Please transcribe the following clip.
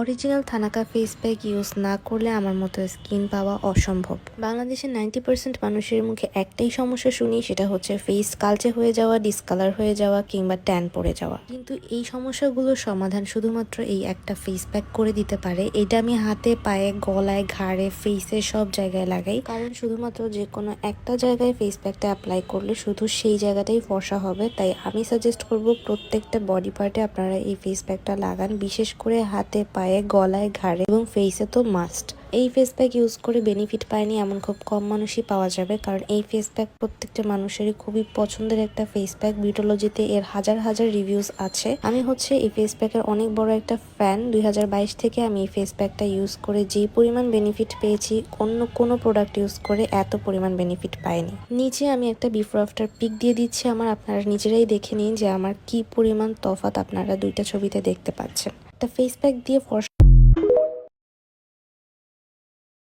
Original thanaka face pack use না করলে আমার মতো স্কিন পাওয়া অসম্ভব। বাংলাদেশের 90% মানুষের মুখে একটাই সমস্যা শুনি, সেটা হচ্ছে ফেস কালচে হয়ে যাওয়া, ডিসকালার হয়ে যাওয়া কিংবা ট্যান পড়ে যাওয়া। কিন্তু এই সমস্যাগুলোর সমাধান শুধুমাত্র এই একটা ফেস প্যাক করে দিতে পারে। এটা আমি হাতে, পায়ে, গলায়, ঘাড়ে, ফেসে সব জায়গায় লাগাই, কারণ শুধুমাত্র যে কোনো একটা জায়গায় ফেস প্যাকটা অ্যাপ্লাই করলে শুধু সেই জায়গাটাই ফর্সা হবে। তাই আমি সাজেস্ট করব প্রত্যেকটা বডি পার্টে আপনারা এই ফেস প্যাকটা লাগান, বিশেষ করে হাতে, পায়ে, গলায়, ঘাড়ে এবং ফেসে তো মাস্ট। এই ফেস প্যাক ইউজ করে বেনিফিট পায়নি এমন খুব কম মানুষই পাওয়া যাবে, কারণ এই ফেস প্যাক প্রত্যেকটা মানুষেরই খুবই পছন্দের একটা ফেস প্যাক। বিউটোলজিতে এর হাজার হাজার রিভিউজ আছে। আমি হচ্ছে এই ফেস প্যাকের অনেক বড় একটা ফ্যান। 2022 থেকে আমি এই ফেস প্যাকটা ইউজ করে যে পরিমাণ বেনিফিট পেয়েছি, অন্য কোনো প্রোডাক্ট ইউজ করে এত পরিমাণ বেনিফিট পাইনি। নিচে আমি একটা বিফোর আফটার পিক দিয়ে দিচ্ছি আপনারা নিজেরাই দেখে নিন যে আমার কি পরিমাণ তফাৎ আপনারা দুইটা ছবিতে দেখতে পাচ্ছেন। একটা ফেস প্যাক দিয়ে